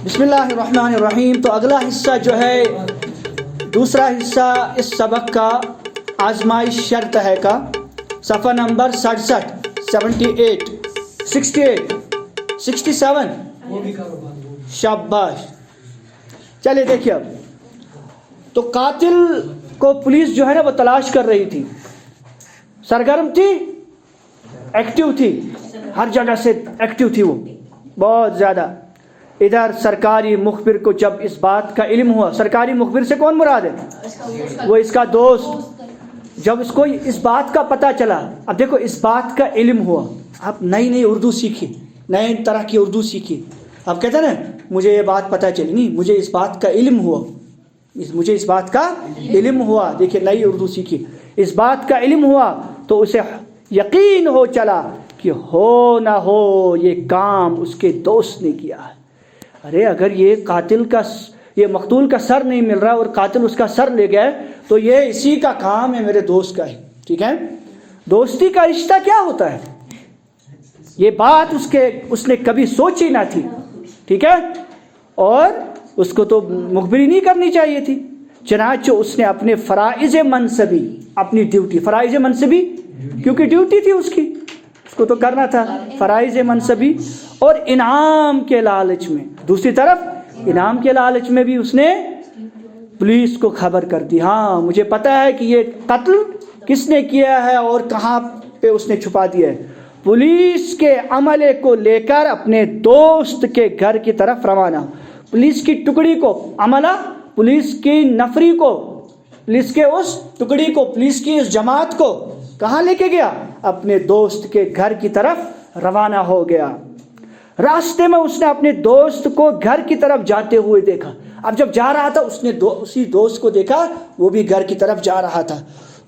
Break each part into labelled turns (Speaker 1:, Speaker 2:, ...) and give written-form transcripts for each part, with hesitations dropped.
Speaker 1: بسم اللہ الرحمن الرحیم. تو اگلا حصہ جو ہے دوسرا حصہ اس سبق کا آزمائش شرط ہے کا صفحہ نمبر 67 78 68 67. شاباش. چلے دیکھیے اب تو قاتل کو پولیس جو ہے نا وہ تلاش کر رہی تھی, سرگرم تھی, ایکٹیو تھی, ہر جگہ سے ایکٹیو تھی وہ بہت زیادہ. ادھر سرکاری مخبر کو جب اس بات کا علم ہوا, سرکاری مخبر سے کون مراد ہے؟ وہ اس کا دوست. جب اس کو اس بات کا پتہ چلا, اب دیکھو اس بات کا علم ہوا, آپ نئی نئی اردو سیکھی, نئے طرح کی اردو سیکھی. آپ کہتے ہیں نا مجھے یہ بات پتہ چلی, نہیں مجھے اس بات کا علم ہوا, مجھے اس بات کا علم ہوا. دیکھیے نئی اردو سیکھی, اس بات کا علم ہوا تو اسے یقین ہو چلا کہ ہو نہ ہو یہ کام اس کے دوست نے کیا ہے. ارے اگر یہ قاتل کا یہ مقتول کا سر نہیں مل رہا اور قاتل اس کا سر لے گئے تو یہ اسی کا کام ہے, میرے دوست کا ہے. ٹھیک ہے, دوستی کا رشتہ کیا ہوتا ہے, یہ بات اس نے کبھی سوچی نہ تھی. ٹھیک ہے, اور اس کو تو مخبری نہیں کرنی چاہیے تھی. چنانچہ اس نے اپنے فرائض منصبی, اپنی ڈیوٹی, فرائض منصبی کیونکہ ڈیوٹی تھی اس کی, اس کو تو کرنا تھا, فرائض منصبی اور انعام کے لالچ میں, دوسری طرف انعام کے لالچ میں بھی اس نے پولیس کو خبر کر دی. ہاں مجھے پتہ ہے کہ یہ قتل کس نے کیا ہے اور کہاں پہ اس نے چھپا دیا ہے. پولیس کے عملے کو لے کر اپنے دوست کے گھر کی طرف روانہ. پولیس کی ٹکڑی کو, عملہ پولیس کی نفری کو, پولیس کے اس ٹکڑی کو, پولیس کی اس جماعت کو کہاں لے کے گیا؟ اپنے دوست کے گھر کی طرف روانہ ہو گیا. راستے میں اس نے اپنے دوست کو گھر کی طرف جاتے ہوئے دیکھا. اب جب جا رہا تھا اس نے اسی دوست کو دیکھا, وہ بھی گھر کی طرف جا رہا تھا.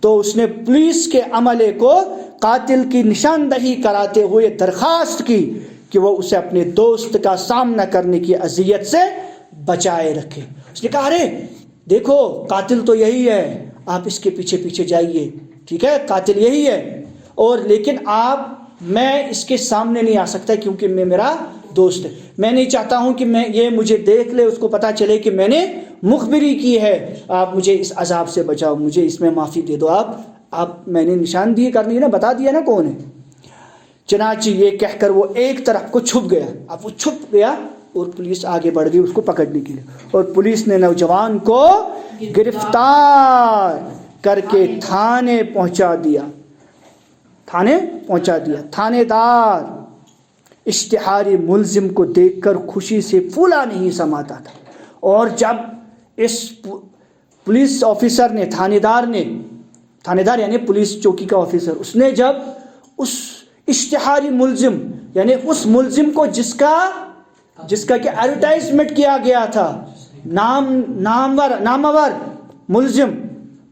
Speaker 1: تو اس نے پولیس کے عملے کو قاتل کی نشاندہی کراتے ہوئے درخواست کی کہ وہ اسے اپنے دوست کا سامنا کرنے کی اذیت سے بچائے رکھے. اس نے کہا ارے دیکھو قاتل تو یہی ہے, آپ اس کے پیچھے پیچھے جائیے. ٹھیک ہے, قاتل یہی ہے, اور لیکن میں اس کے سامنے نہیں آ سکتا کیونکہ میرا دوست ہے. میں نہیں چاہتا ہوں کہ یہ مجھے دیکھ لے, اس کو پتہ چلے کہ میں نے مخبری کی ہے. آپ مجھے اس عذاب سے بچاؤ, مجھے اس میں معافی دے دو. آپ میں نے نشاندہی کرنی ہے نا, بتا دیا نا کون ہے. چنانچہ یہ کہہ کر وہ ایک طرف کو چھپ گیا. اب وہ چھپ گیا اور پولیس آگے بڑھ گئی اس کو پکڑنے کے لیے, اور پولیس نے نوجوان کو گرفتار کر کے تھانے پہنچا دیا. تھانے دار اشتہاری ملزم کو دیکھ کر خوشی سے پھولا نہیں سماتا تھا. اور جب اس پولیس آفیسر نے, تھانے دار یعنی پولیس چوکی کا آفیسر, اس نے جب اس اشتہاری ملزم یعنی اس ملزم کو جس کا کہ ایڈورٹائزمنٹ کیا گیا تھا, نامور ملزم,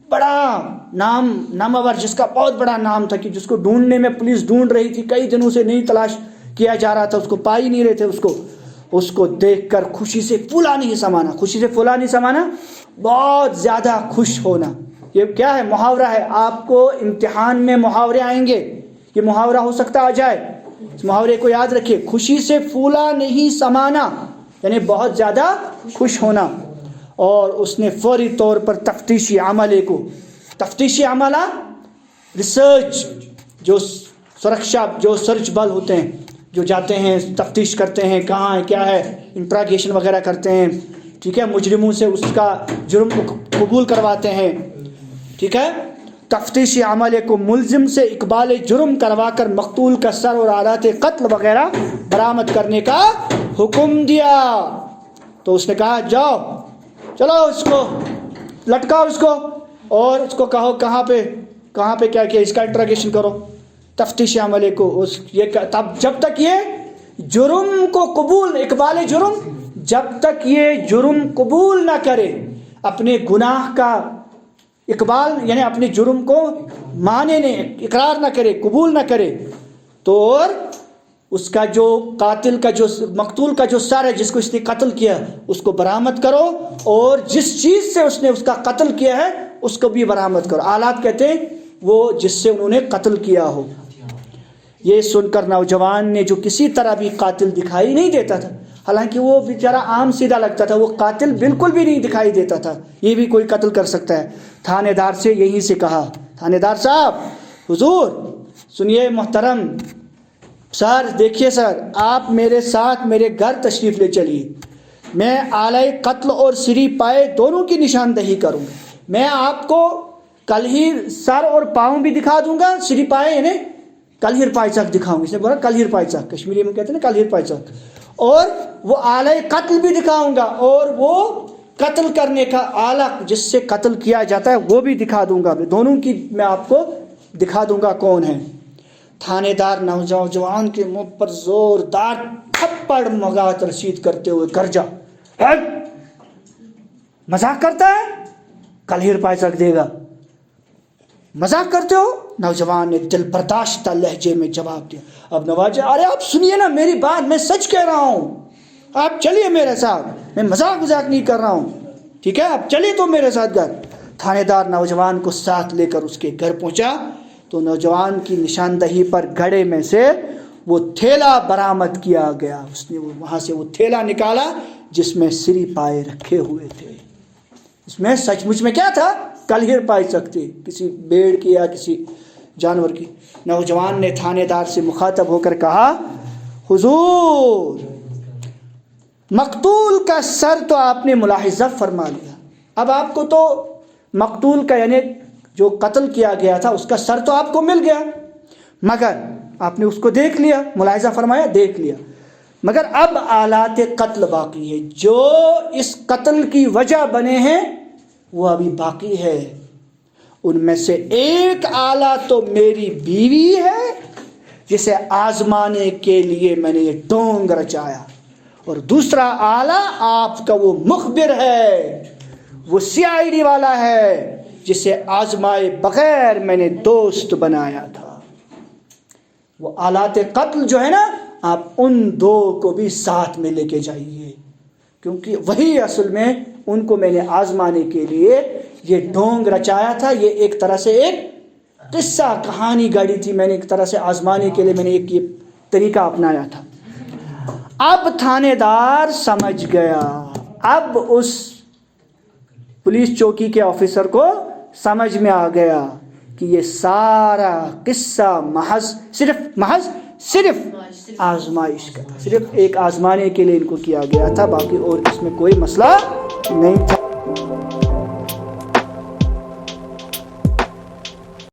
Speaker 1: بڑا نامور, جس کا بہت بڑا نام تھا, کہ جس کو ڈھونڈنے میں پولیس ڈھونڈ رہی تھی, کئی دنوں سے نہیں تلاش کیا جا رہا تھا, اس کو پا ہی نہیں رہے تھے. اس کو دیکھ کر خوشی سے پھولا نہیں سمانا. خوشی سے پھولا نہیں سمانا, بہت زیادہ خوش ہونا. یہ کیا ہے؟ محاورہ ہے. آپ کو امتحان میں محاورے آئیں گے, یہ محاورہ ہو سکتا آ جائے, اس محاورے کو یاد رکھیے. خوشی سے پھولا نہیں سمانا یعنی بہت زیادہ خوش ہونا. اور اس نے فوری طور پر تفتیشی عملہ ریسرچ, جو سرچ بل ہوتے ہیں, جو جاتے ہیں تفتیش کرتے ہیں کہاں ہے کیا ہے, انٹراگیشن وغیرہ کرتے ہیں. ٹھیک ہے, مجرموں سے اس کا جرم قبول کرواتے ہیں. ٹھیک ہے, تفتیشی عملے کو ملزم سے اقبال جرم کروا کر مقتول کا سر اور آلات قتل وغیرہ برآمد کرنے کا حکم دیا. تو اس نے کہا جاؤ, چلو اس کو لٹکاؤ اس کو, اور اس کو کہو کہاں پہ کیا کیا, اس کا انٹراگیشن کرو. تفتیشی عملے کو تب جب تک یہ جرم کو قبول, اقبال جرم, جب تک یہ جرم قبول نہ کرے, اپنے گناہ کا اقبال یعنی اپنے جرم کو مانے نہیں, اقرار نہ کرے, قبول نہ کرے, تو اور اس کا جو قاتل کا جو مقتول کا جو سر ہے جس کو اس نے قتل کیا اس کو برآمد کرو, اور جس چیز سے اس نے اس کا قتل کیا ہے اس کو بھی برآمد کرو. آلات کہتے ہیں وہ جس سے انہوں نے قتل کیا ہو. یہ سن کر نوجوان نے، جو کسی طرح بھی قاتل دکھائی نہیں دیتا تھا، حالانکہ وہ بیچارہ عام سیدھا لگتا تھا، وہ قاتل بالکل بھی نہیں دکھائی دیتا تھا، یہ بھی کوئی قتل کر سکتا ہے، تھانے دار سے یہیں سے کہا، تھانے دار صاحب، حضور سنیے محترم سر، دیکھیے سر، آپ میرے ساتھ میرے گھر تشریف لے چلیے، میں آلہ قتل اور سری پائے دونوں کی نشاندہی کروں گا، میں آپ کو کلہیر سر اور پاؤں بھی دکھا دوں گا، سری پائے یعنی کلہیر پائے چک دکھاؤں گا، اس نے بولا کلہیر پائے چک، کشمیری میں کہتے ہیں نا کلہیر پائے چک، اور وہ آلہ قتل بھی دکھاؤں گا، اور وہ قتل کرنے کا آلہ جس سے قتل کیا جاتا ہے وہ بھی دکھا دوں گا، دونوں کی میں آپ کو دکھا دوں گا کون ہے۔ تھانے دار نوجوان کے منہ پر زوردار تھپڑ مگات رسید کرتے ہوئے گرجا، مذاق کرتا ہے، کلہیر پائے چک دے گا، مذاق کرتے ہو؟ نوجوان نے دل برداشتہ لہجے میں جواب دیا، اب نواز، ارے آپ سنیے نا میری بات، میں سچ کہہ رہا ہوں، آپ چلیے میرے ساتھ، میں مذاق نہیں کر رہا ہوں، ٹھیک ہے آپ چلیے تو میرے ساتھ گھر۔ تھانے دار نوجوان کو ساتھ لے کر اس کے گھر پہنچا تو نوجوان کی نشاندہی پر گھڑے میں سے وہ تھیلا برآمد کیا گیا، اس نے وہاں سے وہ تھیلا نکالا جس میں سری پائے رکھے ہوئے تھے، اس میں سچ مچ میں کیا تھا؟ کلہیر پائے سکتے، کسی بیڑ کی یا کسی جانور کی۔ نوجوان نے تھانے دار سے مخاطب ہو کر کہا، حضور مقتول کا سر تو آپ نے ملاحظہ فرما لیا، اب آپ کو تو مقتول کا یعنی جو قتل کیا گیا تھا اس کا سر تو آپ کو مل گیا، مگر آپ نے اس کو دیکھ لیا، ملاحظہ فرمایا، دیکھ لیا، مگر اب آلات قتل باقی ہے، جو اس قتل کی وجہ بنے ہیں وہ ابھی باقی ہے، ان میں سے ایک آلہ تو میری بیوی ہے جسے آزمانے کے لیے میں نے یہ ڈونگ رچایا، اور دوسرا آلہ آپ کا وہ مخبر ہے، وہ CID والا ہے جسے آزمائے بغیر میں نے دوست بنایا تھا۔ وہ آلات قتل جو ہے نا، آپ ان دو کو بھی ساتھ میں لے کے جائیے، کیونکہ وہی اصل میں ان کو میں نے آزمانے کے لیے یہ ڈھونگ رچایا تھا، یہ ایک طرح سے ایک قصہ کہانی گاڑی تھی، میں نے ایک طرح سے آزمانے کے لیے میں نے ایک یہ طریقہ اپنایا تھا۔ اب تھانے دار سمجھ گیا، اب اس پولیس چوکی کے آفیسر کو سمجھ میں آ گیا کہ یہ سارا قصہ محض صرف آزمائش کا تھا، صرف ایک آزمانے کے لیے ان کو کیا گیا تھا، باقی اور اس میں کوئی مسئلہ نہیں تھا۔